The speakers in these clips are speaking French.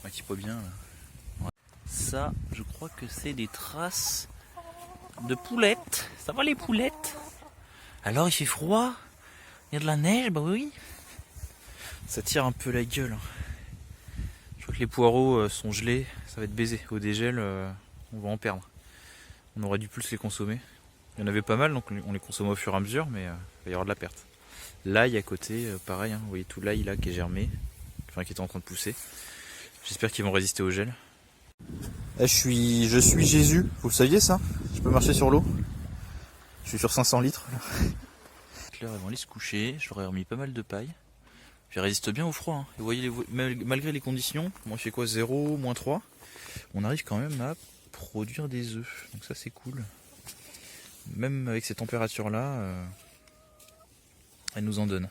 Ouais, tu vois bien là. Ouais. Ça, je crois que c'est des traces de poulettes. Ça va les poulettes? Alors il fait froid, il y a de la neige, bah oui. Ça tire un peu la gueule. Je crois que les poireaux sont gelés, ça va être baisé. Au dégel, on va en perdre. On aurait dû plus les consommer. Il y en avait pas mal, donc on les consomme au fur et à mesure, mais il va y avoir de la perte. L'ail à côté, pareil, hein, vous voyez tout l'ail là qui est germé, enfin qui est en train de pousser. J'espère qu'ils vont résister au gel. Je suis Jésus, vous le saviez ça? Je peux marcher sur l'eau. Je suis sur 500 litres. Là, ils vont aller se coucher, je leur ai remis pas mal de paille. Puis ils résistent bien au froid. Hein. Et vous voyez, malgré les conditions, moi il fait quoi, 0, -3, on arrive quand même à produire des œufs. Donc ça c'est cool. Même avec ces températures là, elles nous en donnent.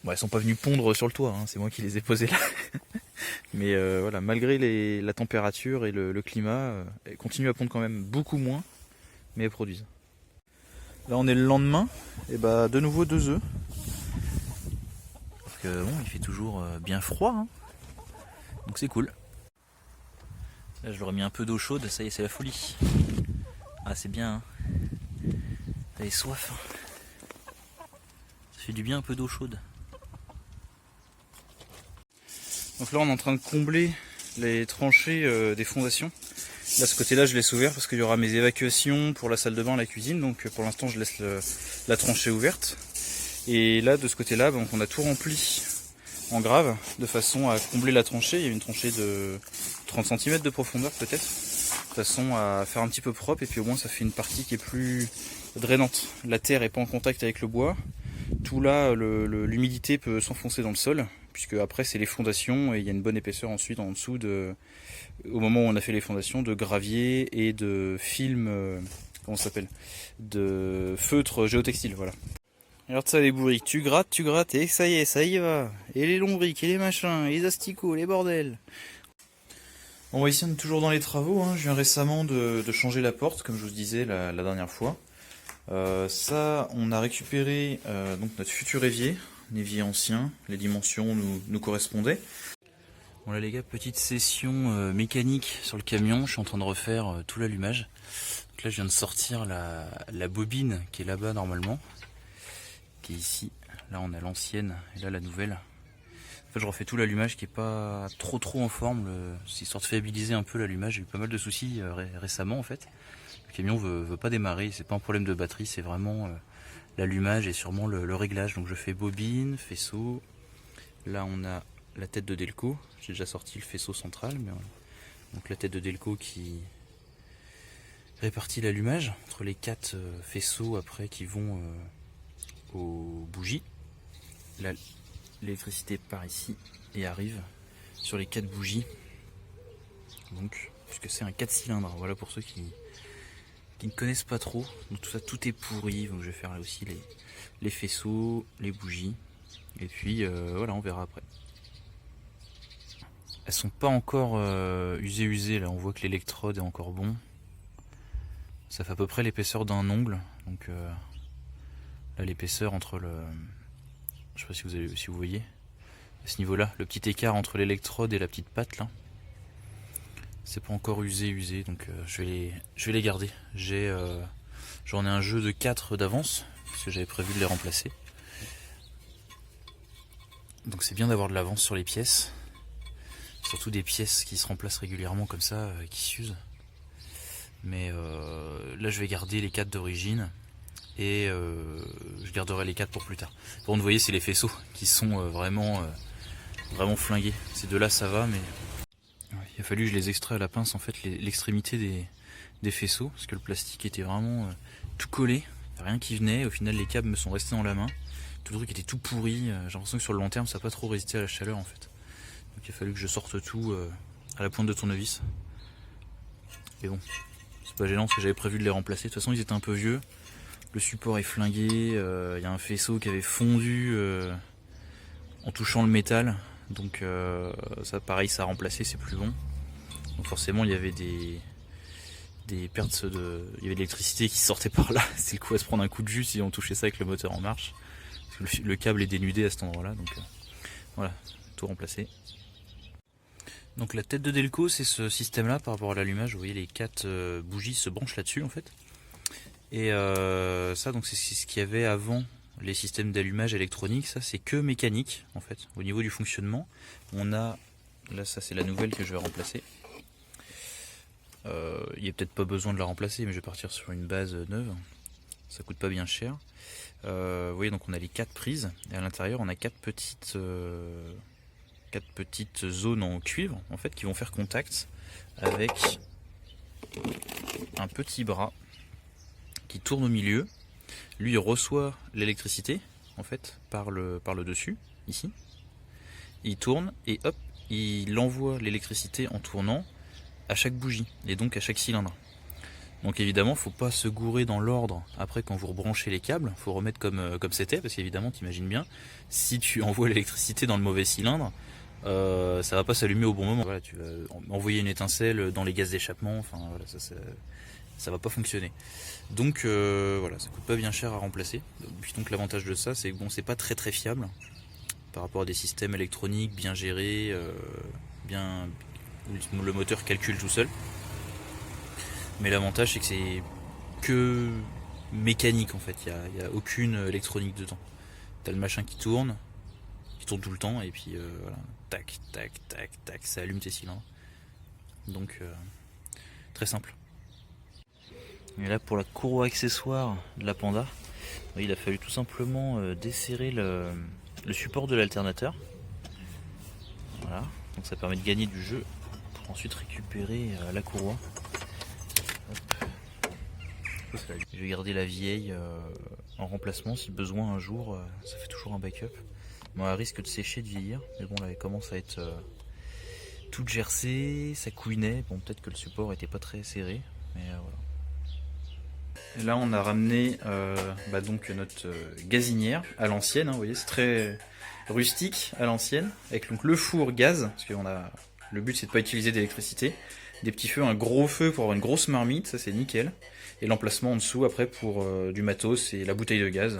Bon, elles sont pas venues pondre sur le toit, hein, c'est moi qui les ai posées là. Mais voilà, malgré la température et le climat, elles continuent à pondre quand même beaucoup moins, mais elles produisent. Là on est le lendemain, et bah de nouveau 2 œufs. Parce que bon, il fait toujours bien froid, hein. Donc c'est cool. Là je leur ai mis un peu d'eau chaude, ça y est, c'est la folie. Ah c'est bien, hein. Vous avez soif, hein. Ça fait du bien un peu d'eau chaude. Donc là on est en train de combler les tranchées des fondations. Là ce côté là je laisse ouvert parce qu'il y aura mes évacuations pour la salle de bain, la cuisine. Donc pour l'instant je laisse la tranchée ouverte. Et là de ce côté là donc, on a tout rempli en grave de façon à combler la tranchée. Il y a une tranchée de 30 cm de profondeur peut-être. De façon à faire un petit peu propre et puis au moins ça fait une partie qui est plus drainante. La terre n'est pas en contact avec le bois. Tout là l'humidité peut s'enfoncer dans le sol. Puisque après c'est les fondations et il y a une bonne épaisseur ensuite en dessous au moment où on a fait les fondations, de gravier et de film, comment ça s'appelle, de feutre géotextile, voilà. Regarde ça les bourriques, tu grattes et ça y est, ça y va. Et les lombriques et les machins, et les asticots, les bordels. Bon, ici on est toujours dans les travaux, hein. Je viens récemment de changer la porte, comme je vous disais la dernière fois. Ça, on a récupéré donc notre futur évier. Un évier ancien, les dimensions nous correspondaient. Bon là les gars, petite session mécanique sur le camion, je suis en train de refaire tout l'allumage. Donc là je viens de sortir la bobine qui est là-bas normalement, qui est ici. Là on a l'ancienne et là la nouvelle. En fait je refais tout l'allumage qui est pas trop en forme, histoire de fiabiliser un peu l'allumage. J'ai eu pas mal de soucis récemment en fait. Le camion veut pas démarrer, c'est pas un problème de batterie, c'est vraiment l'allumage et sûrement le réglage. Donc je fais bobine, faisceau. Là on a la tête de Delco. J'ai déjà sorti le faisceau central. Mais donc la tête de Delco qui répartit l'allumage entre les 4 faisceaux après qui vont aux bougies. Là l'électricité part ici et arrive sur les 4 bougies. Donc puisque c'est un 4 cylindres. Voilà pour ceux qui ne connaissent pas trop. Donc tout ça, tout est pourri. Donc je vais faire là aussi les faisceaux, les bougies. Et puis voilà, on verra après. Elles sont pas encore usées. Là on voit que l'électrode est encore bon. Ça fait à peu près l'épaisseur d'un ongle. Donc là l'épaisseur entre le... Je sais pas si vous voyez. À ce niveau là, le petit écart entre l'électrode et la petite patte là. C'est pas encore usé, donc je vais les garder. J'en ai un jeu de 4 d'avance, parce que j'avais prévu de les remplacer. Donc c'est bien d'avoir de l'avance sur les pièces. Surtout des pièces qui se remplacent régulièrement comme ça, qui s'usent. Mais là je vais garder les 4 d'origine. Et je garderai les 4 pour plus tard. Par contre vous voyez c'est les faisceaux qui sont vraiment flingués. Ces deux là ça va mais... Il a fallu que je les extrais à la pince en fait l'extrémité des faisceaux parce que le plastique était vraiment tout collé, rien qui venait. Au final les câbles me sont restés dans la main, tout le truc était tout pourri. J'ai l'impression que sur le long terme ça n'a pas trop résisté à la chaleur en fait. Donc il a fallu que je sorte tout à la pointe de tournevis. Et bon, c'est pas gênant parce que j'avais prévu de les remplacer. De toute façon ils étaient un peu vieux, le support est flingué, il y a un faisceau qui avait fondu en touchant le métal. Donc ça pareil, ça a remplacé, c'est plus bon. Donc forcément il y avait des pertes il y avait de l'électricité qui sortait par là. C'est le coup à se prendre un coup de jus si on touchait ça avec le moteur en marche. Parce que le câble est dénudé à cet endroit là. Donc voilà, tout remplacé. Donc la tête de Delco, c'est ce système-là par rapport à l'allumage. Vous voyez, les 4 bougies se branchent là-dessus en fait. Et ça, donc c'est ce qu'il y avait avant les systèmes d'allumage électronique. Ça, c'est que mécanique en fait. Au niveau du fonctionnement, on a là, ça c'est la nouvelle que je vais remplacer. Il n'y a peut-être pas besoin de la remplacer, mais je vais partir sur une base neuve. Ça coûte pas bien cher. Vous voyez, donc on a les 4 prises et à l'intérieur on a 4 petites zones en cuivre en fait qui vont faire contact avec un petit bras qui tourne au milieu. Lui il reçoit l'électricité en fait par le dessus ici. Il tourne et hop, il envoie l'électricité en tournant à chaque bougie et donc à chaque cylindre. Donc évidemment, faut pas se gourer dans l'ordre. Après, quand vous rebranchez les câbles, faut remettre comme c'était, parce qu'évidemment, t'imagines bien, si tu envoies l'électricité dans le mauvais cylindre, ça va pas s'allumer au bon moment. Voilà, tu vas envoyer une étincelle dans les gaz d'échappement. Enfin voilà, ça va pas fonctionner. Donc voilà, ça coûte pas bien cher à remplacer. Puis donc l'avantage de ça, c'est que bon, c'est pas très très fiable par rapport à des systèmes électroniques bien gérés, où le moteur calcule tout seul. Mais l'avantage c'est que c'est que mécanique en fait, il n'y a aucune électronique dedans. T'as le machin qui tourne tout le temps et puis voilà, tac, tac, tac, tac, ça allume tes cylindres. Donc très simple. Et là pour la courroie accessoire de la Panda, il a fallu tout simplement desserrer le support de l'alternateur. Voilà, donc ça permet de gagner du jeu pour ensuite récupérer la courroie. Je vais garder la vieille en remplacement si besoin un jour, ça fait toujours un backup. Bon, elle risque de sécher, de vieillir, mais bon là elle commence à être toute gercée, ça couinait, bon peut-être que le support était pas très serré, mais voilà. Et là on a ramené donc notre gazinière à l'ancienne, hein, vous voyez c'est très rustique à l'ancienne, avec donc le four gaz, parce que le but c'est de pas utiliser d'électricité, des petits feux, un gros feu pour avoir une grosse marmite, ça c'est nickel. Et l'emplacement en dessous après pour du matos et la bouteille de gaz.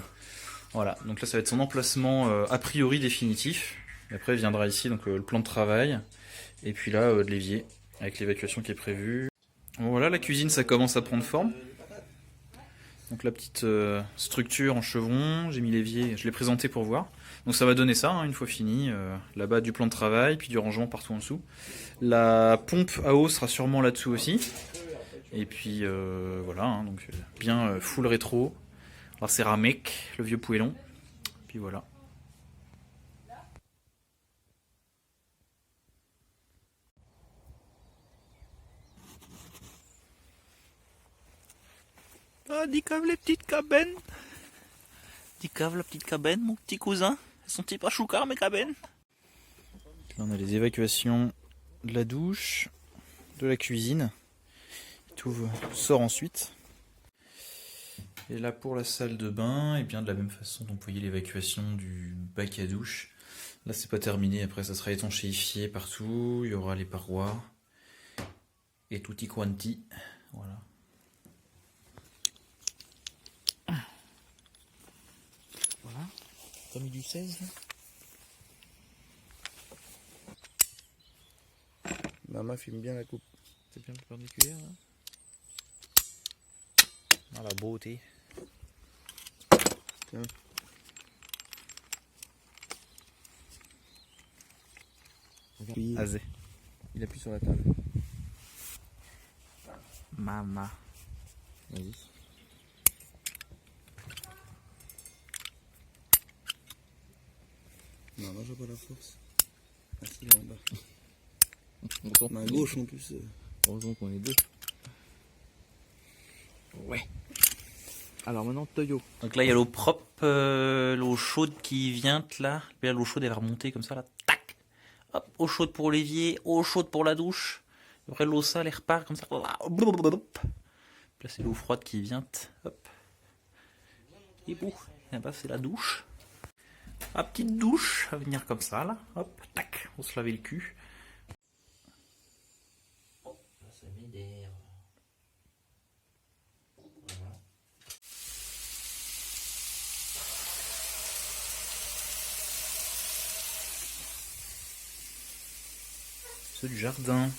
Voilà, donc là ça va être son emplacement a priori définitif. Et après viendra ici donc le plan de travail. Et puis là de l'évier avec l'évacuation qui est prévue. Bon, voilà, la cuisine ça commence à prendre forme. Donc la petite structure en chevron, j'ai mis l'évier, je l'ai présenté pour voir. Donc ça va donner ça hein, une fois fini. Là-bas du plan de travail, puis du rangement partout en dessous. La pompe à eau sera sûrement là-dessous aussi. Et puis voilà, hein, donc bien full rétro. Alors c'est Ramek, le vieux poêlon. Puis voilà. Ah, dis cave les petites cabanes. Dis cave la petite cabane, mon petit cousin. Elles sont-ils pas choucards mes cabanes? Là on a les évacuations de la douche, de la cuisine. Tout sort ensuite. Et là pour la salle de bain, et bien de la même façon, donc vous voyez l'évacuation du bac à douche. Là c'est pas terminé, après ça sera étanchéifié partout, il y aura les parois et tutti quanti. Voilà. Voilà. T'as mis du 16 là? Maman filme bien la coupe. C'est bien perpendiculaire là? Ah, la beauté. Tiens. Azé. Il appuie sur la table. Maman. Vas-y. Non, là j'ai pas la force. Ah si, là en bas. Main gauche en plus. Heureusement qu'on est deux. Ouais. Alors maintenant, Toyo. Donc là, il y a l'eau propre, l'eau chaude qui vient là. Là, l'eau chaude, elle va remonter comme ça, là. Tac. Hop, eau chaude pour l'évier, eau chaude pour la douche. Après, l'eau sale, elle repart comme ça. Là, c'est l'eau froide qui vient. Hop. Et bon, là-bas, c'est la douche. La petite douche, à venir comme ça, là. Hop, tac. On se laver le cul. Oh, là, ça m'énerve. ceux du jardin.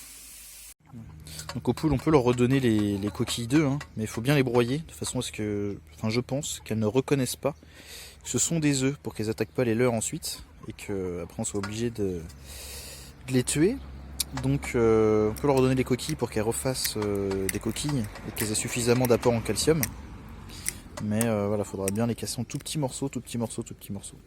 Donc aux poules, on peut leur redonner les coquilles d'œufs, hein, mais il faut bien les broyer de façon à ce que, enfin je pense, qu'elles ne reconnaissent pas que ce sont des œufs pour qu'elles n'attaquent pas les leurs ensuite et qu'après on soit obligé de les tuer. Donc on peut leur redonner les coquilles pour qu'elles refassent des coquilles et qu'elles aient suffisamment d'apport en calcium. Mais voilà, il faudra bien les casser en tout petits morceaux, tout petits morceaux, tout petits morceaux.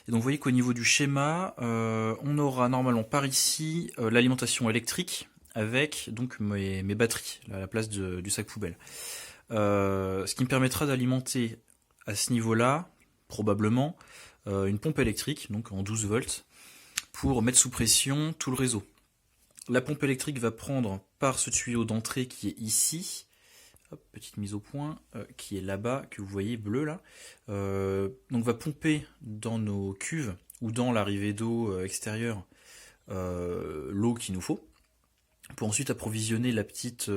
Et donc vous voyez qu'au niveau du schéma, on aura normalement par ici l'alimentation électrique avec donc mes batteries à la place du sac poubelle. Ce qui me permettra d'alimenter à ce niveau-là, probablement, une pompe électrique, donc en 12 volts, pour mettre sous pression tout le réseau. La pompe électrique va prendre par ce tuyau d'entrée qui est ici, hop, petite mise au point, qui est là-bas, que vous voyez bleu là, donc va pomper dans nos cuves ou dans l'arrivée d'eau extérieure l'eau qu'il nous faut, pour ensuite approvisionner la petite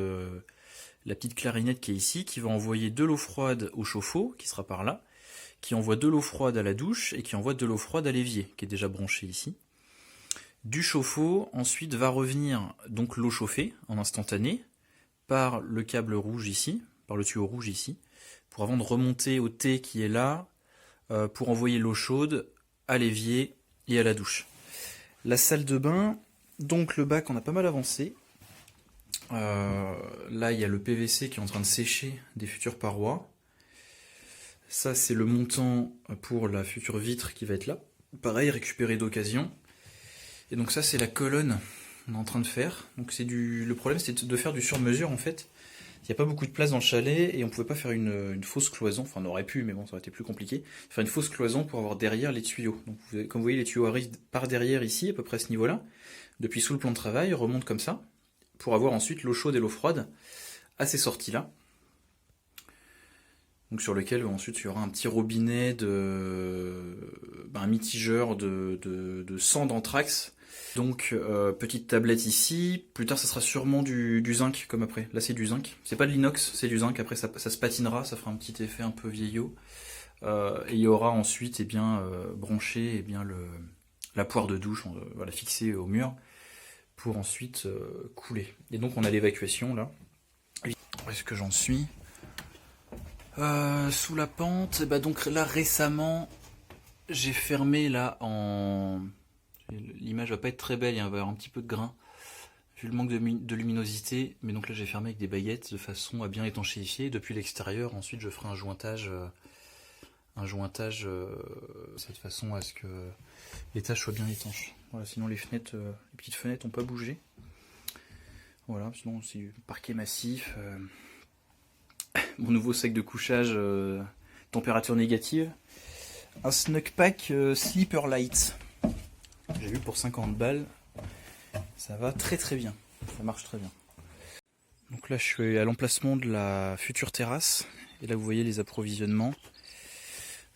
clarinette qui est ici, qui va envoyer de l'eau froide au chauffe-eau, qui sera par là, qui envoie de l'eau froide à la douche, et qui envoie de l'eau froide à l'évier, qui est déjà branché ici. Du chauffe-eau, ensuite va revenir donc l'eau chauffée en instantané, par le câble rouge ici, par le tuyau rouge ici, pour avant de remonter au T qui est là, pour envoyer l'eau chaude à l'évier et à la douche. La salle de bain, donc le bac on a pas mal avancé. Là il y a le PVC qui est en train de sécher des futures parois. Ça c'est le montant pour la future vitre qui va être là. Pareil, récupéré d'occasion. Et donc ça c'est la colonne qu'on est en train de faire. Donc le problème c'est de faire du sur-mesure en fait. Il n'y a pas beaucoup de place dans le chalet et on pouvait pas faire une fausse cloison. Enfin on aurait pu mais bon ça aurait été plus compliqué. Faire une fausse cloison pour avoir derrière les tuyaux. Donc comme vous voyez les tuyaux arrivent par derrière ici à peu près à ce niveau-là. Depuis sous le plan de travail, remontent comme ça. Pour avoir ensuite l'eau chaude et l'eau froide à ces sorties-là. Donc sur lequel ensuite il y aura un petit robinet un mitigeur de sang d'anthrax. Donc petite tablette ici, plus tard ça sera sûrement du zinc comme après. Là c'est du zinc, c'est pas de l'inox, c'est du zinc, après ça se patinera, ça fera un petit effet un peu vieillot. Et il y aura ensuite branché la poire de douche, voilà, fixée au mur, pour ensuite couler. Et donc on a l'évacuation là. Où est-ce que j'en suis ? Sous la pente, donc là récemment j'ai fermé là l'image va pas être très belle, il va y avoir un petit peu de grain vu le manque de luminosité, mais donc là j'ai fermé avec des baguettes de façon à bien étanchéifier depuis l'extérieur. Ensuite je ferai un jointage de cette façon à ce que l'étage soit bien étanche. Voilà, sinon les petites fenêtres n'ont pas bougé. Voilà, sinon c'est du parquet massif. Mon nouveau sac de couchage température négative. Un Snug Pack Sleeper Light. J'ai vu pour 50 balles. Ça va très très bien. Ça marche très bien. Donc là je suis à l'emplacement de la future terrasse. Et là vous voyez les approvisionnements.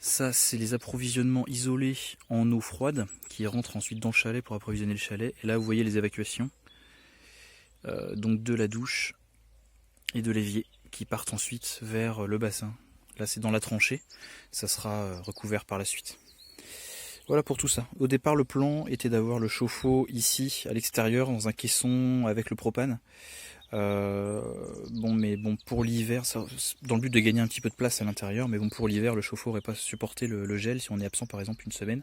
Ça c'est les approvisionnements isolés en eau froide qui rentrent ensuite dans le chalet pour approvisionner le chalet. Et là vous voyez les évacuations. Donc de la douche et de l'évier qui partent ensuite vers le bassin. Là c'est dans la tranchée, ça sera recouvert par la suite. Voilà pour tout ça. Au départ le plan était d'avoir le chauffe-eau ici à l'extérieur dans un caisson avec le propane. Mais pour l'hiver, dans le but de gagner un petit peu de place à l'intérieur, mais bon pour l'hiver le chauffe-eau n'aurait pas supporté le gel si on est absent par exemple une semaine.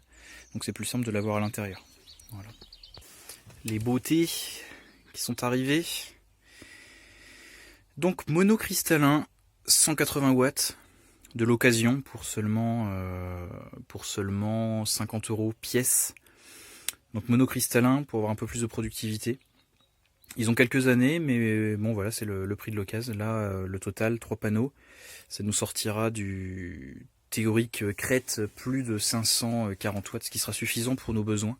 Donc c'est plus simple de l'avoir à l'intérieur. Voilà. Les beautés qui sont arrivées. Donc monocristallin 180 watts de l'occasion pour seulement 50 € pièce. Donc monocristallin pour avoir un peu plus de productivité. Ils ont quelques années, mais bon voilà, c'est le prix de l'occasion. Là, le total, 3 panneaux, ça nous sortira du théorique crête plus de 540 watts, ce qui sera suffisant pour nos besoins.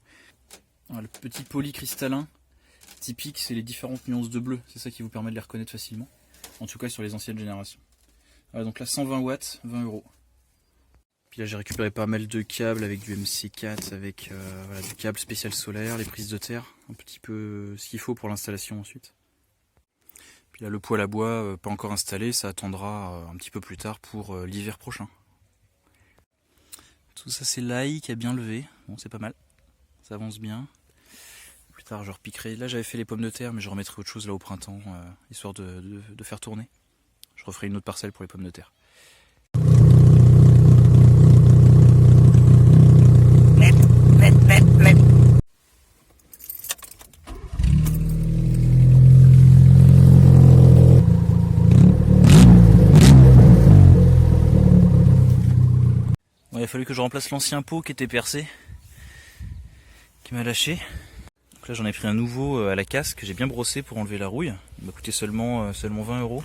Alors, le petit polycristallin typique, c'est les différentes nuances de bleu. C'est ça qui vous permet de les reconnaître facilement. En tout cas sur les anciennes générations. Voilà, donc là 120 watts, 20 €. Puis là j'ai récupéré pas mal de câbles avec du MC4, avec du câble spécial solaire, les prises de terre, un petit peu ce qu'il faut pour l'installation ensuite. Puis là le poêle à bois pas encore installé, ça attendra un petit peu plus tard pour l'hiver prochain. Tout ça c'est l'ail qui a bien levé, bon c'est pas mal, ça avance bien. tard je repiquerai. Là j'avais fait les pommes de terre, mais je remettrai autre chose là au printemps, histoire de faire tourner. Je referai une autre parcelle pour les pommes de terre. Bon, il a fallu que je remplace l'ancien pot qui était percé, qui m'a lâché. Donc là j'en ai pris un nouveau à la casse que j'ai bien brossé pour enlever la rouille. Il m'a coûté seulement 20 €.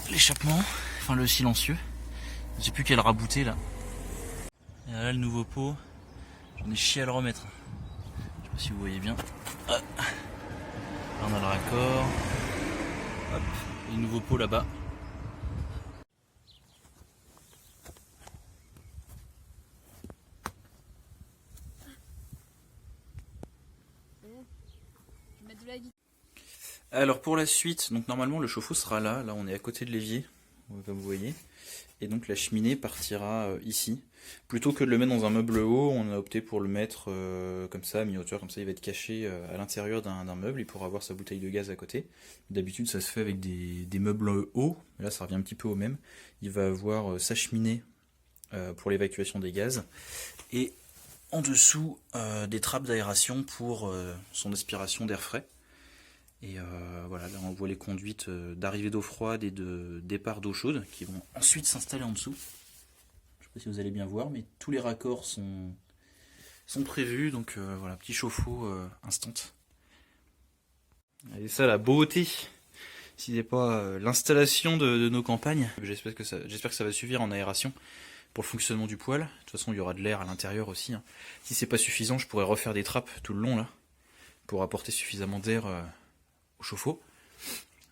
L'échappement, enfin le silencieux. J'ai plus qu'à le rabouter là. Et là le nouveau pot, j'en ai chié à le remettre. Je sais pas si vous voyez bien. Ah. Là on a le raccord. Hop. Et le nouveau pot là-bas. Alors pour la suite, donc normalement le chauffe-eau sera là, on est à côté de l'évier, comme vous voyez, et donc la cheminée partira ici. Plutôt que de le mettre dans un meuble haut, on a opté pour le mettre comme ça, à mi-hauteur, comme ça il va être caché à l'intérieur d'un meuble, il pourra avoir sa bouteille de gaz à côté. D'habitude ça se fait avec des meubles hauts, mais là ça revient un petit peu au même. Il va avoir sa cheminée pour l'évacuation des gaz, et en dessous des trappes d'aération pour son aspiration d'air frais. Et voilà, là on voit les conduites d'arrivée d'eau froide et de départ d'eau chaude qui vont ensuite s'installer en dessous. Je sais pas si vous allez bien voir, mais tous les raccords sont prévus, donc voilà, petit chauffe-eau instant. Et ça, la beauté, si c'est pas l'installation de nos campagnes. J'espère que ça va suffire en aération pour le fonctionnement du poêle. De toute façon, il y aura de l'air à l'intérieur aussi, hein. Si c'est pas suffisant, je pourrais refaire des trappes tout le long là pour apporter suffisamment d'air au chauffe-eau.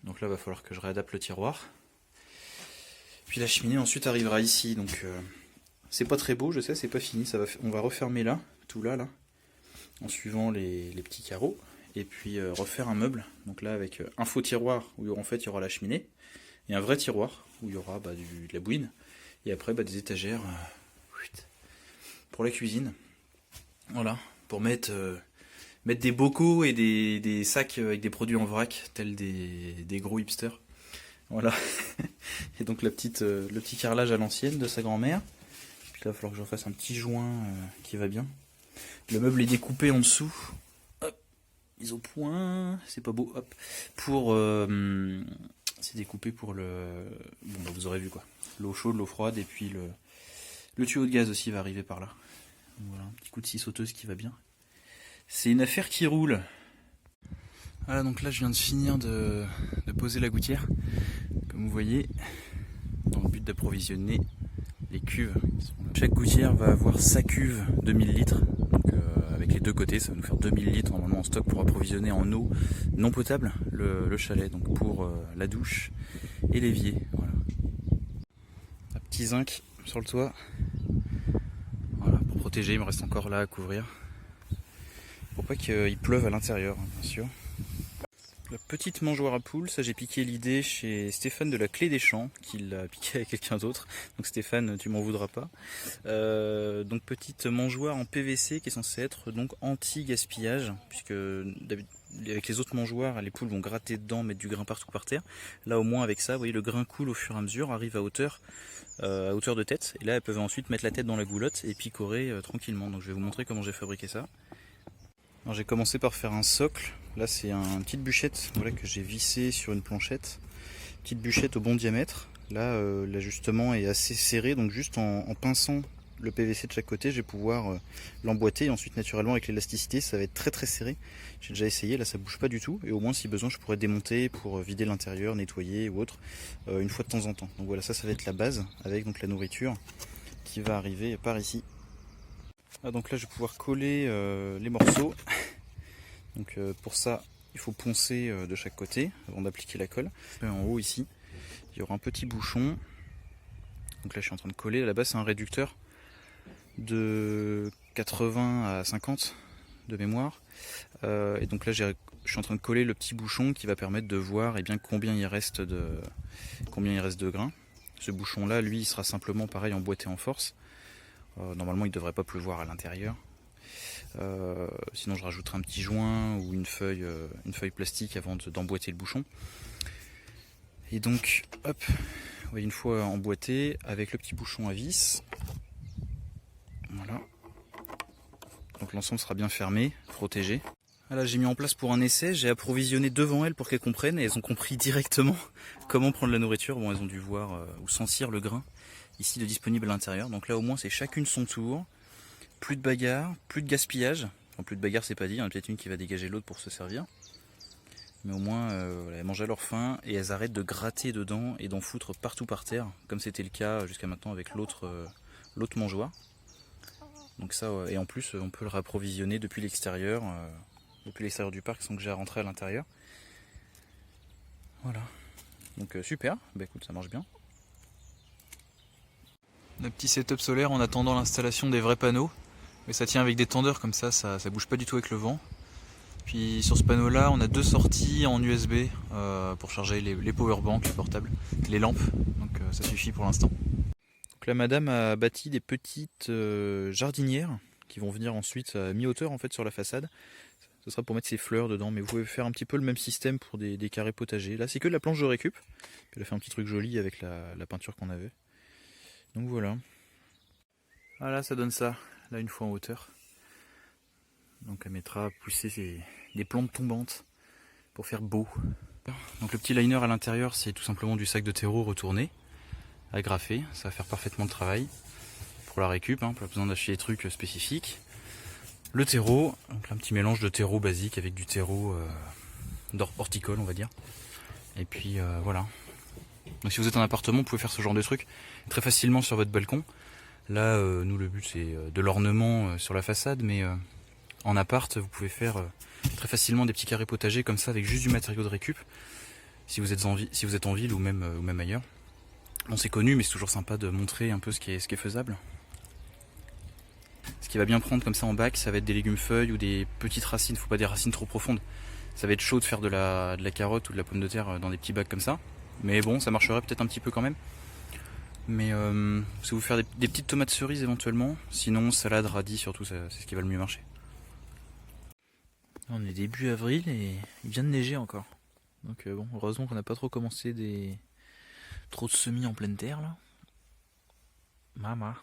Donc là il va falloir que je réadapte le tiroir. Puis la cheminée ensuite arrivera ici, donc c'est pas très beau, je sais, c'est pas fini, on va refermer là, tout là, en suivant les petits carreaux, et puis refaire un meuble, donc là avec un faux tiroir où en fait il y aura la cheminée, et un vrai tiroir où il y aura de la bouine, et après des étagères pour la cuisine. Voilà, pour mettre des bocaux et des sacs avec des produits en vrac, tels des gros hipsters. Voilà. Et donc le petit carrelage à l'ancienne de sa grand-mère. Puis là, il va falloir que je refasse un petit joint qui va bien. Le meuble est découpé en dessous. Hop, mise au point. C'est pas beau. Hop. C'est découpé pour le... Bon, vous aurez vu quoi. L'eau chaude, l'eau froide, et puis le tuyau de gaz aussi va arriver par là. Donc voilà, un petit coup de scie sauteuse qui va bien. C'est une affaire qui roule. Voilà, donc là je viens de finir de poser la gouttière, comme vous voyez, dans le but d'approvisionner les cuves. Chaque gouttière va avoir sa cuve de 1000 litres, donc avec les deux côtés ça va nous faire 2000 litres normalement en stock pour approvisionner en eau non potable le chalet, donc pour la douche et l'évier. Voilà. Un petit zinc sur le toit, voilà, pour protéger, il me reste encore là à couvrir. Pour pas qu'il pleuve à l'intérieur, hein, bien sûr. La petite mangeoire à poules, ça j'ai piqué l'idée chez Stéphane de la Clé des Champs, qui l'a piqué à quelqu'un d'autre. Donc Stéphane, tu m'en voudras pas. Donc petite mangeoire en PVC qui est censée être donc anti-gaspillage, puisque avec les autres mangeoires, les poules vont gratter dedans, mettre du grain partout par terre. Là au moins avec ça, vous voyez, le grain coule au fur et à mesure, arrive à hauteur de tête. Et là elles peuvent ensuite mettre la tête dans la goulotte et picorer tranquillement. Donc je vais vous montrer comment j'ai fabriqué ça. Alors j'ai commencé par faire un socle. Là c'est une petite bûchette, voilà, que j'ai vissée sur une planchette. Petite bûchette au bon diamètre. Là l'ajustement est assez serré, donc juste en pinçant le PVC de chaque côté, je vais pouvoir l'emboîter. Et ensuite naturellement avec l'élasticité ça va être très très serré. J'ai déjà essayé, là ça bouge pas du tout. Et au moins si besoin je pourrais démonter pour vider l'intérieur, nettoyer ou autre, une fois de temps en temps. Donc voilà, ça va être la base avec donc la nourriture qui va arriver par ici. Ah, donc là je vais pouvoir coller les morceaux. Donc pour ça il faut poncer de chaque côté avant d'appliquer la colle. En haut ici il y aura un petit bouchon. Donc là je suis en train de coller. Là-bas c'est un réducteur de 80 à 50 de mémoire. Et donc là je suis en train de coller le petit bouchon qui va permettre de voir combien il reste de grains. Ce bouchon là lui il sera simplement pareil emboîté en force. Normalement il ne devrait pas pleuvoir à l'intérieur. Sinon je rajouterai un petit joint ou une feuille plastique avant d'emboîter le bouchon. Et donc hop, vous voyez, une fois emboîté avec le petit bouchon à vis, voilà. Donc l'ensemble sera bien fermé, protégé. Voilà, j'ai mis en place pour un essai, j'ai approvisionné devant elles pour qu'elles comprennent, et elles ont compris directement comment prendre la nourriture. Bon, elles ont dû voir ou sentir le grain ici de disponible à l'intérieur. Donc là au moins c'est chacune son tour, plus de bagarre, plus de gaspillage. Enfin, plus de bagarre c'est pas dit, il y en a peut-être une qui va dégager l'autre pour se servir. Mais au moins voilà, elles mangent à leur faim et elles arrêtent de gratter dedans et d'en foutre partout par terre, comme c'était le cas jusqu'à maintenant avec l'autre mangeoire. Donc ça, et en plus on peut le réapprovisionner depuis l'extérieur du parc sans que j'ai à rentrer à l'intérieur. Voilà. Donc super, bah écoute, ça marche bien. Un petit setup solaire en attendant l'installation des vrais panneaux. Mais ça tient avec des tendeurs comme ça bouge pas du tout avec le vent. Puis sur ce panneau là, on a 2 sorties en USB pour charger les powerbanks, les portables, les lampes. Donc ça suffit pour l'instant. Donc la madame a bâti des petites jardinières qui vont venir ensuite à mi-hauteur en fait sur la façade. Ce sera pour mettre ses fleurs dedans, mais vous pouvez faire un petit peu le même système pour des carrés potagers. Là c'est que de la planche de récup. Elle a fait un petit truc joli avec la peinture qu'on avait. Donc voilà. Voilà, ça donne ça, là une fois en hauteur. Donc elle mettra à pousser des plantes tombantes pour faire beau. Donc le petit liner à l'intérieur, c'est tout simplement du sac de terreau retourné, agrafé. Ça va faire parfaitement le travail pour la récup, pas besoin d'acheter des trucs spécifiques. Le terreau, donc un petit mélange de terreau basique avec du terreau horticole on va dire. Et puis voilà. Donc si vous êtes en appartement, vous pouvez faire ce genre de truc très facilement sur votre balcon. Là, nous le but c'est de l'ornement sur la façade, mais en appart, vous pouvez faire très facilement des petits carrés potagers comme ça avec juste du matériau de récup. Si vous êtes en ville ou même ailleurs. Bon, c'est connu, mais c'est toujours sympa de montrer un peu ce qui est faisable. Ce qui va bien prendre comme ça en bac, ça va être des légumes feuilles ou des petites racines. Faut pas des racines trop profondes. Ça va être chaud de faire de la carotte ou de la pomme de terre dans des petits bacs comme ça. Mais bon, ça marcherait peut-être un petit peu quand même. Mais si vous faire des petites tomates cerises éventuellement, sinon salade, radis surtout, c'est ce qui va le mieux marcher. On est début avril et il vient de neiger encore. Donc bon, heureusement qu'on n'a pas trop commencé trop de semis en pleine terre là. Mama.